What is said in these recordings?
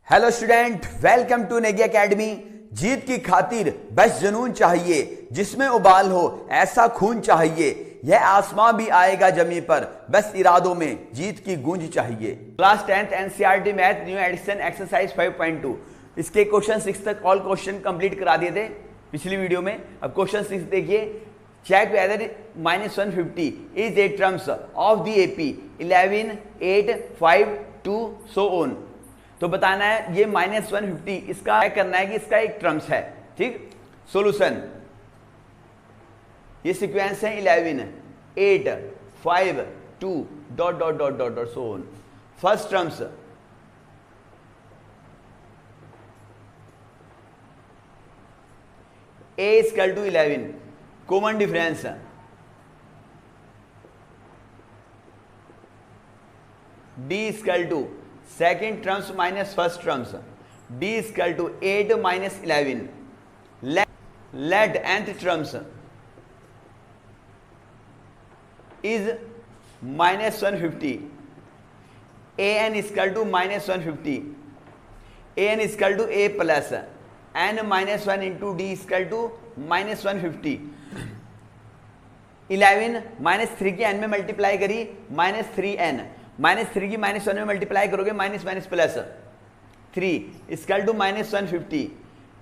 Hello student, welcome to Negi academy. जीत की खातिर बस जुनून चाहिए, जिसमें उबाल हो ऐसा खून चाहिए। यह आसमां भी आएगा जमी पर, बस इरादों में जीत की गूंज चाहिए। Class 10th NCERT math new edition exercise 5.2। इसके क्वेश्चन 6 तक ऑल क्वेश्चन कंप्लीट करा दिए थे पिछली वीडियो में। अब क्वेश्चन 6 देखिए। Check whether -150 is a terms of the AP 11, 8, 5, 2 so on. तो बताना है ये -150 इसका चेक करना है कि इसका एक टर्म्स है। ठीक, सॉल्यूशन ये सीक्वेंस है 11, 8, 5, 2 dot dot dot dot dot so on. First terms a equal to 11, common difference d equal to second terms minus first terms, d equal to 8 minus 11। Let nth terms is -150, an equal to -150, an equal to a plus n minus 1 into D equal to -150। 11 -3 की n में multiply करी -3n, -3 की -1 में multiply करोगे minus minus plus 3 equal to -150।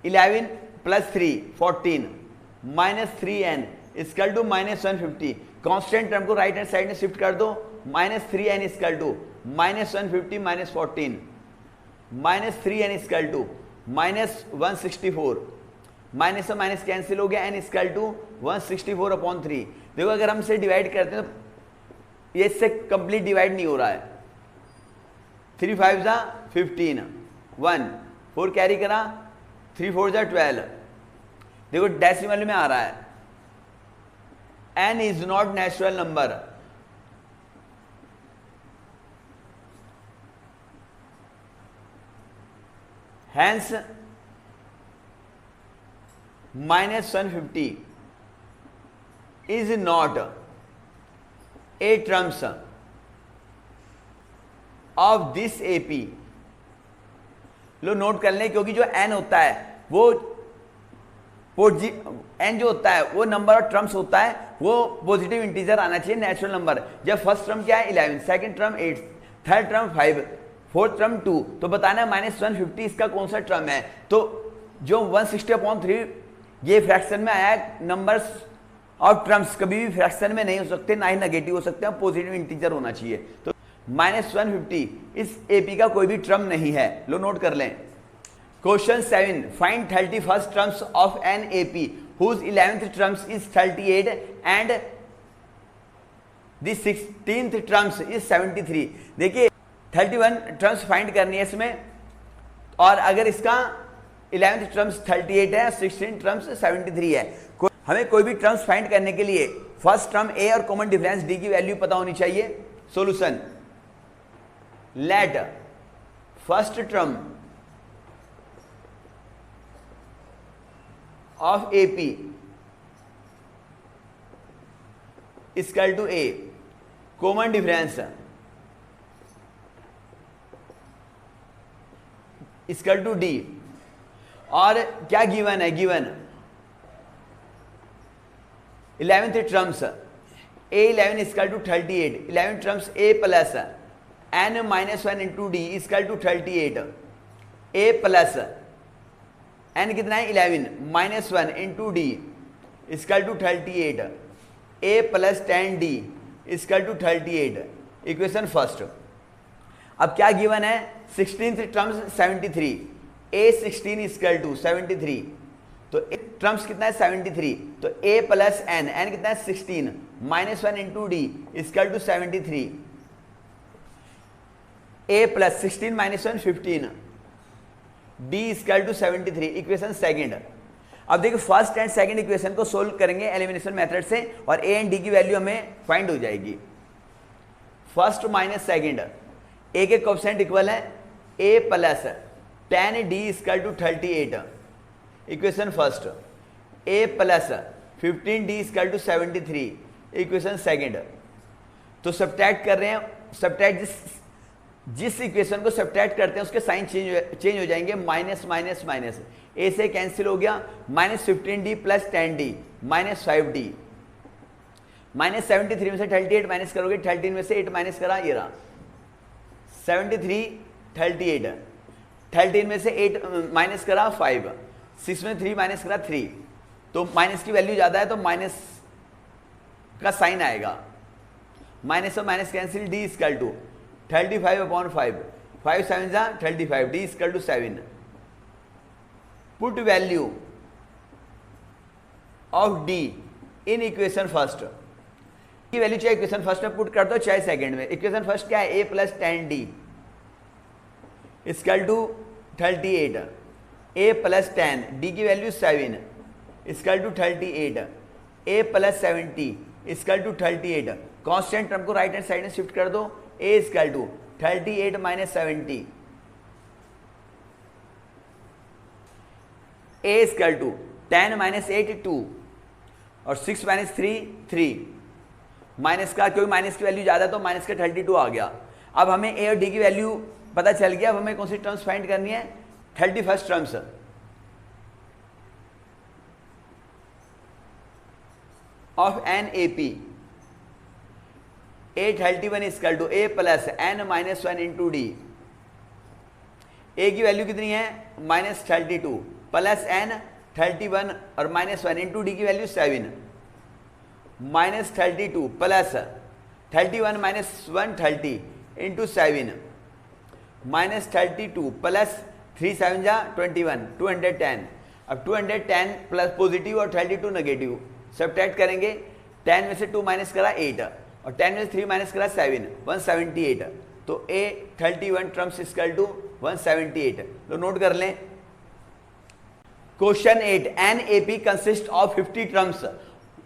11 plus 3 14 -3n equal to -150। Constant term को right hand side में shift कर दो। -3n equal to -150 -14, -3n equal to -164। Minus से माइनस कैंसिल हो गया, n इक्वल टू 164/3। देखो अगर हम इसे डिवाइड करते हैं तो ये इससे कंप्लीट डिवाइड नहीं हो रहा है। 3 5 जा 15, 1 4 कैरी करा, 3 4 जा 12। देखो डेसिमल में आ रहा है। n is not natural number. Hence -150 is not a terms of this AP. लो नोट कर लें, क्योंकि जो n होता है वो n जो होता है वो नंबर ऑफ टर्म्स होता है, वो पॉजिटिव इंटीजर आना चाहिए, नेचुरल नंबर। जब फर्स्ट टर्म क्या है 11, second term 8, third term 5, fourth term 2, तो बताना है -150 इसका कौन सा टर्म है। तो जो 160/3 ये फ्रैक्शन में आया है। नंबर्स ऑफ टर्म्स कभी भी फ्रैक्शन में नहीं हो सकते, ना ही नेगेटिव हो सकते हैं, पॉजिटिव इंटीजर होना चाहिए। तो -150 इस एपी का कोई भी टर्म नहीं है। लो नोट कर लें। Question 7, find 31st terms of an AP whose 11th terms is 38 and the 16th terms is 73। देखिए 31 टर्म्स फाइंड करनी है इसमें, और अगर इसका 11th टर्म्स 38 है, 16 टर्म्स 73 है। हमें कोई भी टर्म्स फाइंड करने के लिए फर्स्ट टर्म a और कॉमन डिफरेंस d की वैल्यू पता होनी चाहिए। Solution let first term of AP equal to a, common difference equal to d। और क्या गिवन है, given 11th terms a11 equal to 38, 11 terms a plus n minus 1 into D equal to 38। a plus n कितना है 11 minus 1 into D equal to 38। a plus 10d equal to 38। Equation first. अब क्या given है, 16th terms 73, a16 equal to 73। तो terms कितना है 73, तो a plus n कितना है 16 minus 1 into D equal to 73। a plus 16 minus 1 15, d equal to 73। Equation second. अब देखिए फर्स्ट एंड सेकंड इक्वेशन को सोल्व करेंगे एलिमिनेशन मेथड से, और a एंड d की वैल्यू हमें फाइंड हो जाएगी। फर्स्ट माइनस सेकंड, a के कोएफिशिएंट इक्वल है a plus 10d equal to 38। Equation first. a plus 15d equal to 73। Equation second. तो सब्ट्रैक्ट कर रहे हैं, सब्ट्रैक्ट दिस जिस इक्वेशन को सब्ट्रैक्ट करते हैं उसके साइन चेंज हो जाएंगे, माइनस माइनस माइनस, ए से कैंसिल हो गया, -15d plus 10d minus 5d, -73 में से 38 माइनस करोगे, 13 में से 8 माइनस करा, ये रहा 73 38, 13 में से 8 माइनस करा 5, 6 में 3 माइनस करा 3, तो माइनस की वैल्यू ज़्यादा है तो माइनस का साइन आएगा, माइनस और minus cancel, d equal to 35/5, 5 7 जा 35, d equal to 7। Put value of d in equation first, की वैल्यू चाहे इक्वेशन फर्स्ट में पुट कर दो चाहे सेकंड में। इक्वेशन फर्स्ट क्या है, a plus 10d equal to 38, a plus 10, d की value 7 equal to 38, a plus 70 equal to 38, constant term को राइट हैंड साइड में शिफ्ट कर दो, a equal to 38 minus 70, a equal to 10 minus 8 2 और 6 minus 3 3, minus का क्योंकि minus की value ज्यादा तो माइनस का 32 आ गया। अब हमें a और d की वैल्यू पता चल गया, अब हमें कौन सी टर्म्स फाइंड करनी है, 31st terms of an AP, a31 equal to a plus n minus 1 into d, a की वैल्यू कितनी है -32 प्लस n 31 और -1 इंटू डी की value 7, -32 plus 31 minus 1 30 into 7, -32 plus 3 7 जा 21 210। अब 210 प्लस पॉजिटिव और 32 नेगेटिव सब्ट्रैक्ट करेंगे, 10 में से 2 माइनस करा 8 और 10 में से 3 माइनस करा 7, 178, तो a 31 टर्म्स इक्वल टू 178। तो नोट कर लें, question 8, an AP consist of 50 terms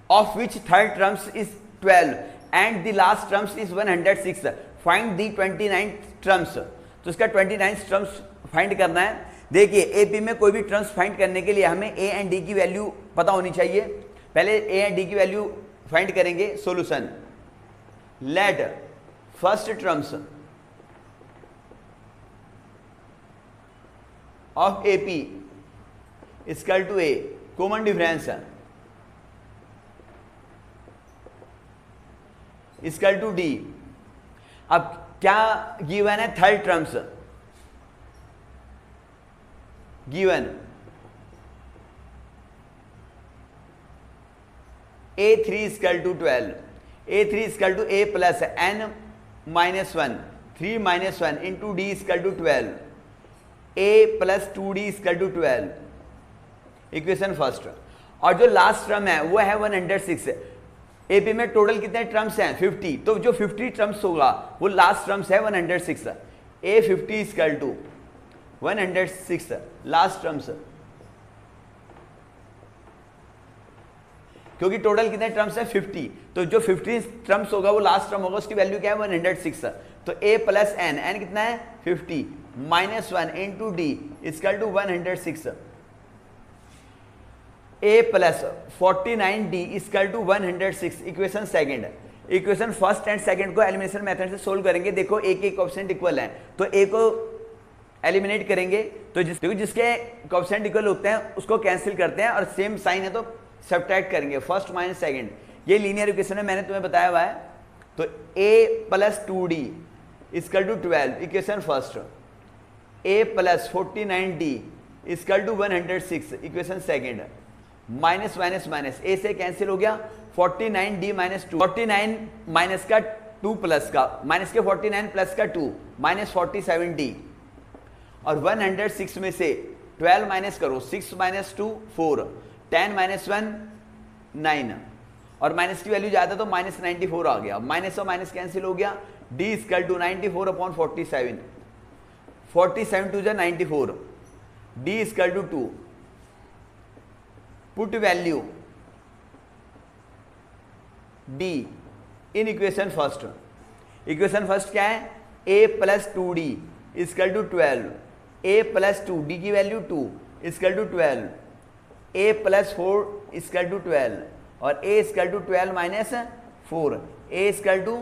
of which third terms is 12 and the last terms is 106, find the 29th terms। तो इसका 29th टर्म्स फाइंड करना है। देखिए AP में कोई भी टर्म्स फाइंड करने के लिए हमें a एंड d की वैल्यू पता होनी चाहिए। पहले a एंड d की वैल्यू फाइंड करेंगे। Solution, let first terms of AP equal to a, common difference equal to d. अब क्या गिवन है, third terms given, a3 equal to 12, a3 equal to a plus n minus 1 3 minus 1 into D equal to 12, a plus 2d equal to 12, equation first. और जो last term है वो है 106। AP में total कितने टर्म्स हैं 50, तो जो 50 टर्म्स होगा वो लास्ट टर्म्स है 106, a50 equal to 106 last terms, क्योंकि टोटल कितने टर्म्स है 50, तो जो 50 टर्म्स होगा वो लास्ट टर्म होगा, उसकी वैल्यू क्या है 106। तो a प्लस n कितना है 50 minus 1 into D equal to 106, a plus 49d equal to 106, equation second. Equation first and second को एलिमिनेशन मेथड से सोल्व करेंगे। देखो a के कोएफिशिएंट इक्वल हैं तो a को एलिमिनेट करेंगे, तो जिसके कोएफिशिएंट इक्वल होते हैं उसको कैंसिल करते हैं और सेम साइन है तो सब्ट्रैक्ट करेंगे, फर्स्ट माइनस सेकंड। ये लीनियर इक्वेशन है, मैंने तुम्हें बताया हुआ है। तो a plus 2d equal to 12, equation first, a plus 49d equal to 106, equation second. Minus minus minus a से कैंसिल हो गया, 49d माइनस 2, 49 माइनस का 2 प्लस का, माइनस के 49 प्लस का 2 माइनस 47d, और 106 में से 12 माइनस करो, 6 माइनस 2 4, 10 माइनस 1 9, और माइनस की वैल्यू ज्यादा तो माइनस 94 आ गया, माइनस और माइनस कैंसिल हो गया, d equal to 94 upon 47, 47 two 94, d equal to 2। Put value d in equation first. Equation first क्या है, a plus 2d equal to 12, a plus 2 d की value 2 equal to 12, a plus 4 equal to 12, और a equal to 12 minus 4, a equal to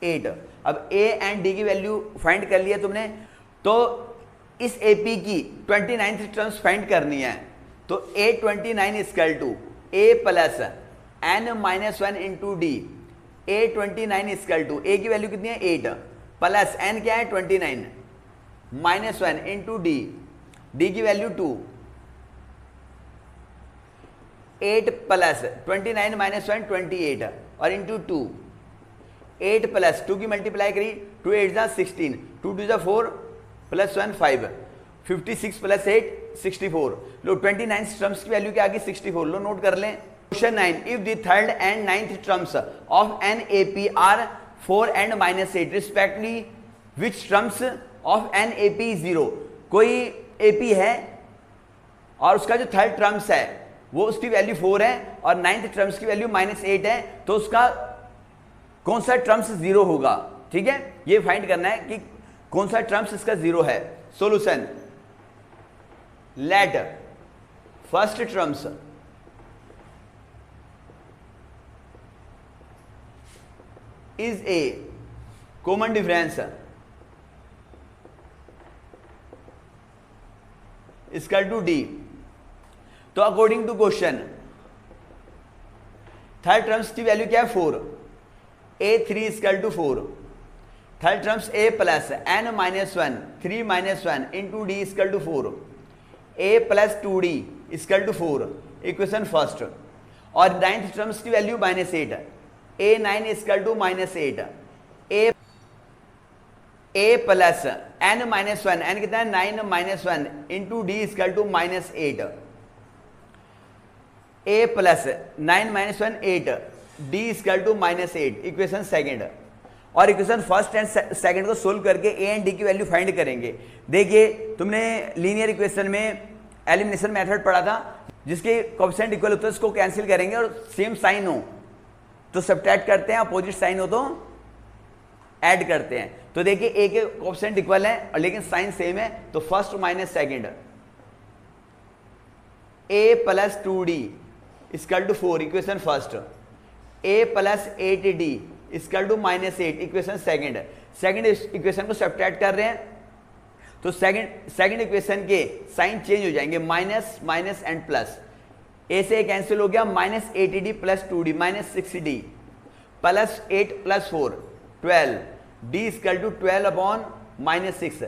8। अब a and d की value find कर लिया तुमने, तो इस एपी की 29th टर्म्स फाइंड करनी है। तो A29 equal to a plus n minus one into d. A29 equal to a की वैल्यू कितनी है 8 प्लस एन क्या है 29 minus one into D, D की वैल्यू 2, 8 प्लस 29 माइनस वन 28 और इंटू 2, 8 प्लस 2 की मल्टीप्लाई करी, 2 8 जा 16, 2 2 जा 4 प्लस 1 5, 56 प्लस 8 64। लो 29 टर्म्स की वैल्यू क्या आ गई 64। लो नोट कर लें। Question 9, if the third and ninth terms of an AP are 4 and -8 respectively, which terms of an AP 0। कोई एपी है और उसका जो थर्ड टर्म्स है वो उसकी वैल्यू 4 है और नाइन्थ टर्म्स की वैल्यू -8 है, तो उसका कौन सा टर्म्स 0 होगा। ठीक है, ये फाइंड करना है कि कौन सा टर्म्स इसका 0 है। Solution, let first terms is a common difference equal to d. तो according to question third terms की वैल्यू क्या है 4, A3 equal to 4, third terms A plus n minus one 3 minus one into D equal to 4, A plus 2D equal to 4, equation first. और ninth terms की value -8, A9 equal to -8, A plus n minus one, n कितना है 9 minus one into D equal to -8, A plus 9 minus one 8, d equal to -8, equation second. और equation first and second को solve करके a and d की value find करेंगे। देखिए तुमने linear equation में एलिमिनेशन मेथड पढ़ा था, जिसके कोएफिशिएंट इक्वल होते हैं उसको कैंसिल करेंगे और सेम साइन हो तो सब्ट्रैक्ट करते हैं, अपोजिट साइन हो तो ऐड करते हैं। तो देखिए ए के कोएफिशिएंट इक्वल है और लेकिन साइन सेम है, तो first minus second, a plus 2d equal to 4, equation first, a plus 8d equal to -8, equation second. Second equation को सब्ट्रैक्ट कर रहे हैं तो सेकंड इक्वेशन के साइन चेंज हो जाएंगे, minus minus and plus. A से कैंसिल हो गया, -8d plus 2d -6d plus 8 plus 4 12, d equal to 12 upon -6,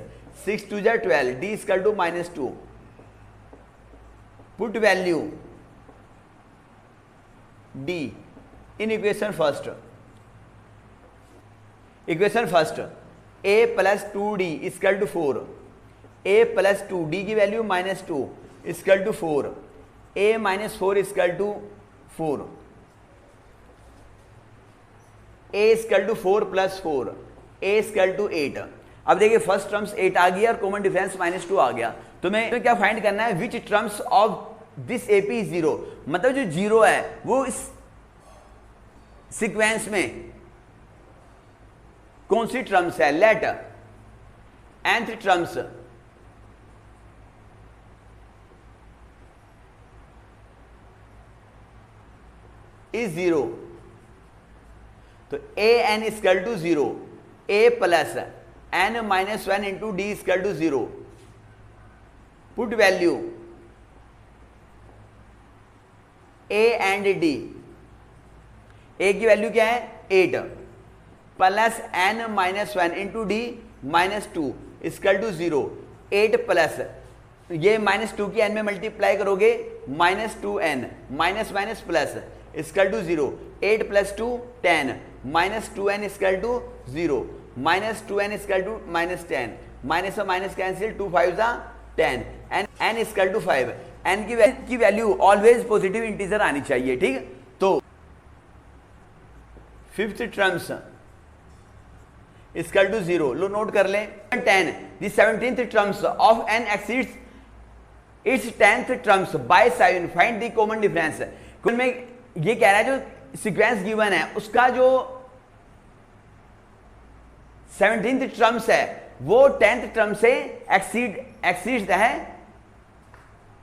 6 2 जा 12, d equal to -2। Put value d in equation first. Equation first, a plus 2d equal to 4, a plus 2, d की value -2 equal to 4, a minus 4 equal to 4, a equal to 4 plus 4, a equal to 8। अब देखिए first terms 8 आ गया और common difference -2 आ गया। तो मैं क्या find करना है, which terms of this AP is 0, मतलब जो 0 है वो इस सीक्वेंस में कौन सी टर्म्स है। लेट nth टर्म्स इज 0, तो an equal to 0, a plus n minus one into D equal to 0। Put value a and d, a की वैल्यू क्या है 8 plus n minus one into d -2 equal to 0, 8 plus ये -2 की n में multiply करोगे -2n minus minus plus equal to 0, 8 plus 2 10 -2n equal to 0, -2n equal to -10, minus और minus cancel, 2 5 जा 10, n equal to 5। n की value always positive integer आनी चाहिए, ठीक। तो फिफ्थ टर्म्स इक्वल टू 0, लो नोट कर लें। 10, the 17th terms of n exceeds its 10th terms by 7, find the common difference. में ये कह रहा है जो सीक्वेंस गिवन है उसका जो 17th टर्म्स है वो 10th टर्म से एक्सीड है,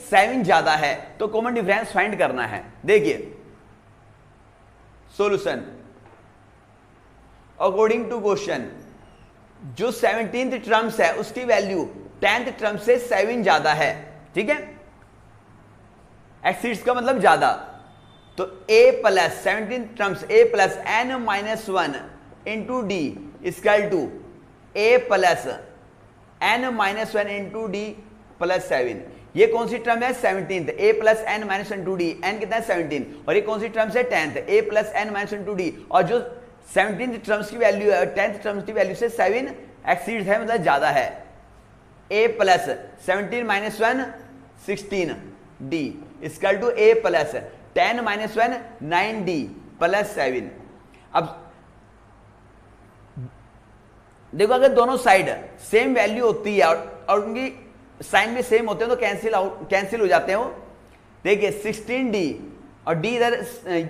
7 ज्यादा है, तो कॉमन डिफरेंस फाइंड करना है। देखिए सॉल्यूशन, अकॉर्डिंग टू क्वेश्चन जो 17th टर्म्स है उसकी वैल्यू 10th टर्म से 7 ज्यादा है, ठीक है, एक्सीड्स का मतलब ज्यादा। तो a plus 17th terms a plus n minus 1 into D equal to a plus n minus 1 into d plus 7। ये कौन सी टर्म है? 17th, a plus n minus 1 to d, n कितना है 17, और ये कौन सी टर्म है? 10th, a plus n minus 1 to d, और जो 17th टर्म्स की वैल्यू है 10th टर्म्स की वैल्यू से 7 एक्सीड है, मतलब ज्यादा है। a plus 17 minus 1 16 d equal to a plus 10 minus 1 9 d plus 7। अब देखो अगर दोनों साइड सेम वैल्यू होती है और उनकी साइन भी सेम होते हैं तो कैंसिल हो जाते हैं वो। देखिए 16d और d इधर,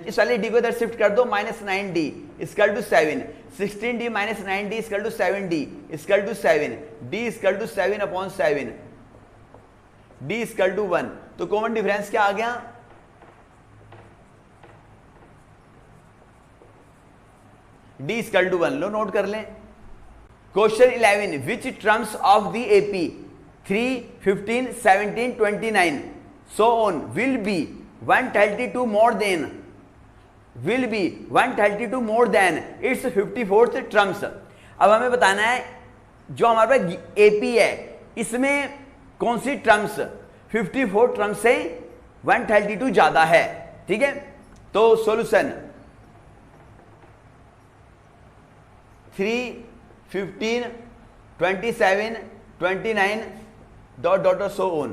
इस वाले d को इधर शिफ्ट कर दो, minus 9d equal to 7, 16d minus 9d equal to 7d equal to 7, d equal to 7 upon 7, d equal to 1। तो कॉमन डिफरेंस क्या आ गया? d equal to 1। लो नोट कर लें। Question 11, which terms of the AP 3, 15, 17, 29 so on will be 132 more than its 54th terms। अब हमें बताना है जो हमारे पास एपी है इसमें कौन सी टर्म्स 54 टर्म्स से 132 ज्यादा है, ठीक है। तो solution 3, 15, 27, 29 dot dot so on.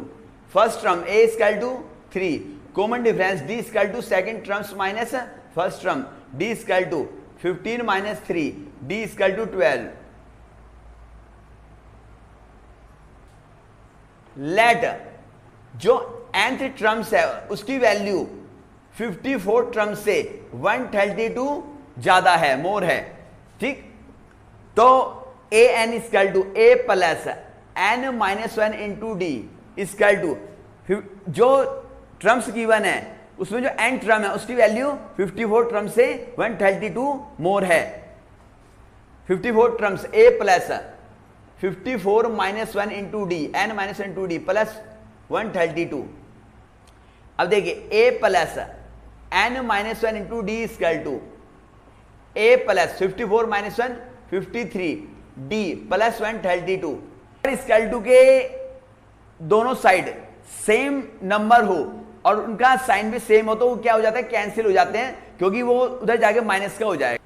First term a equal to 3, common difference d equal to second terms minus first term, d equal to 15 minus 3, d equal to 12। Let जो nth टर्म्स है उसकी value 54 terms से 132 ज्यादा है, मोर है, ठीक। तो a n equal to a plus n minus 1 into D equal to, जो टर्म्स गिवन है उसमें जो n टर्म है उसकी वैल्यू 54 टर्म से 132 मोर है। 54 terms a plus 54 minus 1 into d, n minus 1 into d plus 132। अब देखिए a plus n minus 1 into D equal to a plus 54 minus 1 53 d plus 132। Equal to के दोनों side same number हो और उनका sign भी same हो तो वो क्या हो जाता है? कैंसिल हो जाते हैं, क्योंकि वो उधर जाके माइनस का हो जाएगा।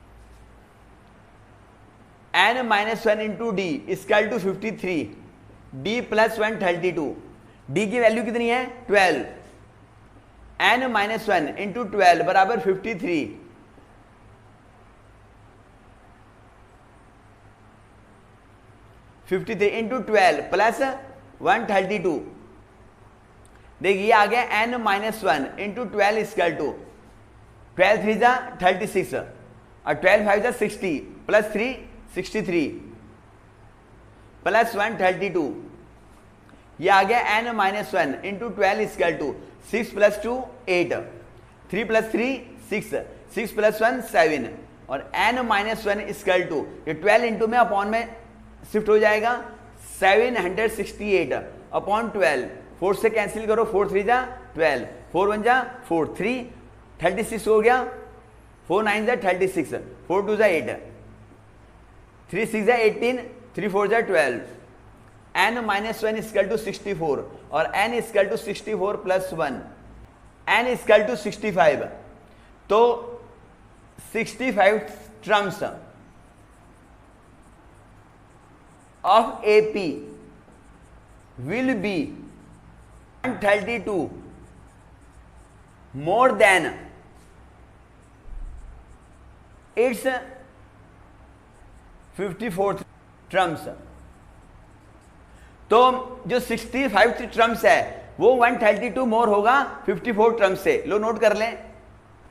n minus 1 into D equal to 53 d plus 132। d की वैल्यू कितनी है? 12। n माइनस 1 इंटू 12 बराबर 53, 53 इंटू 12 प्लस 132। देखिए आ गया n minus 1 into 12 equal to 12 3 जा 36 और 12 5 जा 60 प्लस 3 63 प्लस 132। ये आ गया n minus 1 into 12 equal to 6 plus 2 8, 3 plus 3 6, 6 plus 1 7 और n माइनस 1 इक्वल टू, ये 12 इंटू में अपॉन में शिफ्ट हो जाएगा 768 अपॉन 12। 4 से कैंसिल करो, 4 3 जा 12, 4 1 जा 4, 3 36 हो गया, 4 9 जा 36, 4 2 जा 8, 3 6 जा 18, 3 4 जा 12। n माइनस 1 इक्वल टू 64 और n equal to 64 plus 1, n equal to 65। तो 65 terms of AP will be 132 more than its 54th terms. तो जो 65 टर्म्स है वो 132 मोर होगा 54 टर्म्स से। लो नोट कर लें।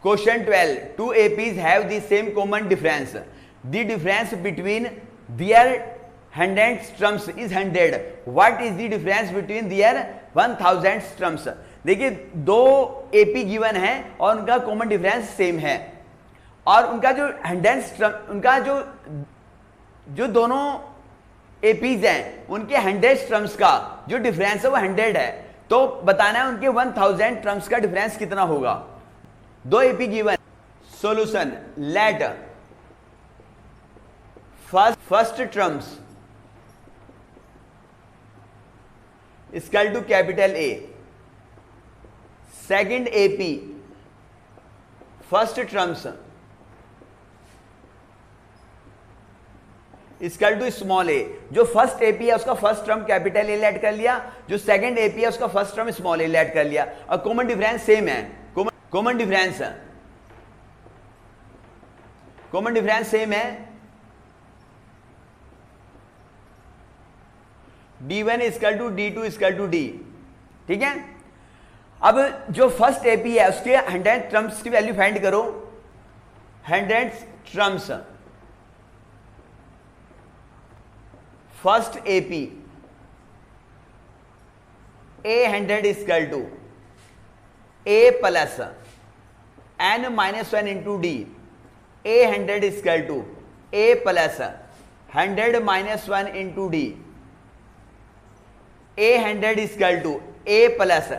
Question 12, two APs have the same common difference, the difference between their 100 terms is 100, what is the difference between their 1000 terms. देखिए दो एपी गिवन है और उनका कॉमन डिफरेंस सेम है और उनका जो 100 टर्म, उनका जो दोनों एपीज हैं उनके 100 टर्म्स का जो डिफरेंस है वो 100 है, तो बताना है उनके 1000 टर्म्स का डिफरेंस कितना होगा। दो AP given. Solution, let first terms equal to capital a, second AP first terms equal to small a. जो फर्स्ट एपी है उसका फर्स्ट टर्म कैपिटल ए लेट कर लिया, जो सेकंड एपी है उसका first term small a let कर लिया, और कॉमन डिफरेंस सेम है। कॉमन डिफरेंस सेम है। D1 equal to D2 equal to D, ठीक है। अब जो फर्स्ट एपी है उसके 100 टर्म्स की वैल्यू फाइंड करो। 100 terms first AP A100 equal to A plus n-1 into D। A100 equal to A plus 100-1 into D। A100 equal to A plus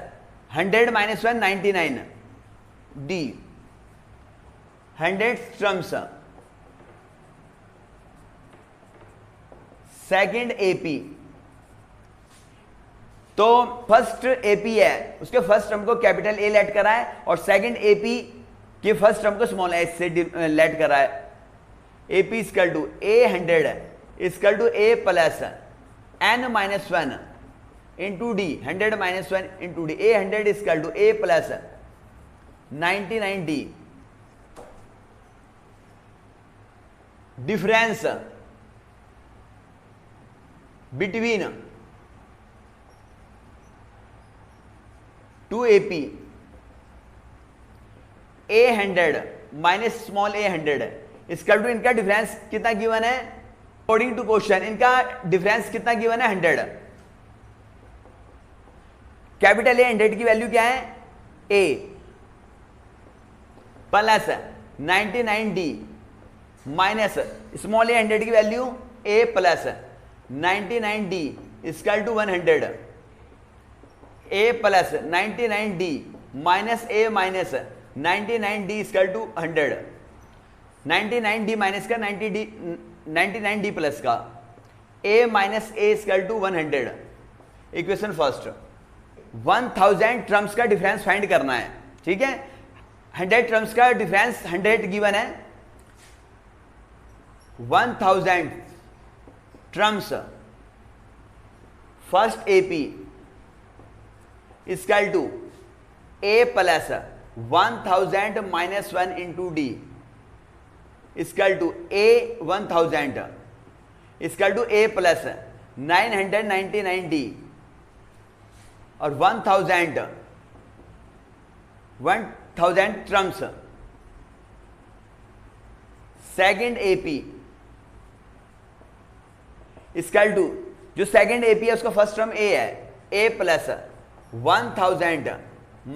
100-1 99 D। 100 terms second AP, तो first AP है उसके first term को capital ए let करा है, और second AP के first term को small H से लेट करा है। AP equal to A100 equal to A plus n-1 into D. 100-1 into D. A100 equal to A plus 99 D। Difference between 2 AP A100 minus small A100 equal to, इनका difference कितना given है according to question, इनका difference कितना given है 100। Capital A 100 की value क्या है A plus 99 D minus small A100 की value A plus 99 D equal to 100। A plus 99 D minus A minus 99 D equal to 100। 99 D minus का 99 D plus का A minus A equal to 100। Equation first 1000 terms का difference find करना है, ठीक है। 100 terms का difference 100 given है। 1000 terms first AP equal to A plus 1000 minus 1 into D equal to A 1000 equal to A plus 999 D और 1000 terms second AP equal to, जो second AP है उसका फर्स्ट टर्म A है, A plus 1000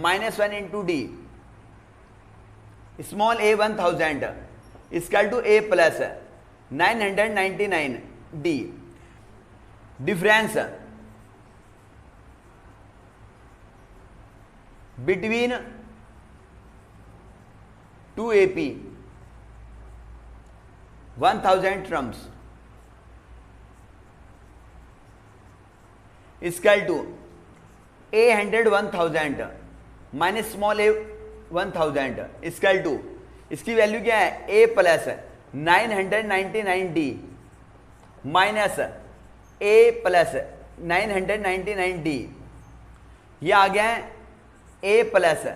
minus 1 into D small A 1000 equal to A plus 999 D। Difference between 2 AP 1000 terms equal to A100 1000 minus small A 1000 equal to, इसकी value क्या है A plus 999 D minus A plus 999 D। ये आ गया है A plus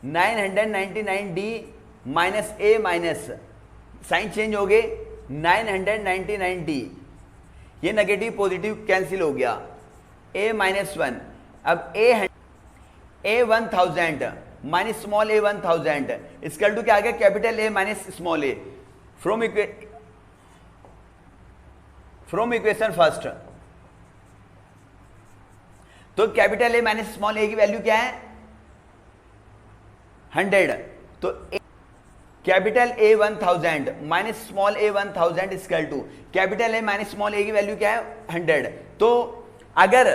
999 D minus A minus sign change हो गए 999 D। ये नेगेटिव पॉजिटिव कैंसिल हो गया। A माइनस 1, अब A 1000 minus small A 1000 equal to क्या आ गया capital A minus small A। From equation first, तो capital A minus small A की वैल्यू क्या है 100, तो capital a 1000 minus small a 1000 equal to capital a minus small a की value क्या है 100। तो अगर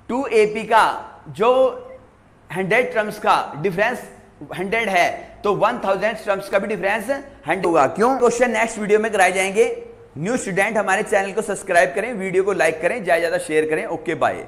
2AP का जो 100 टर्म्स का डिफरेंस 100 है तो 1000 टर्म्स का भी डिफरेंस 100 होगा। क्यों? क्वेश्चन नेक्स्ट वीडियो में कराए जाएंगे। न्यू स्टूडेंट हमारे चैनल को सब्सक्राइब करें, वीडियो को लाइक करें, ज्यादा शेयर करें। Okay bye.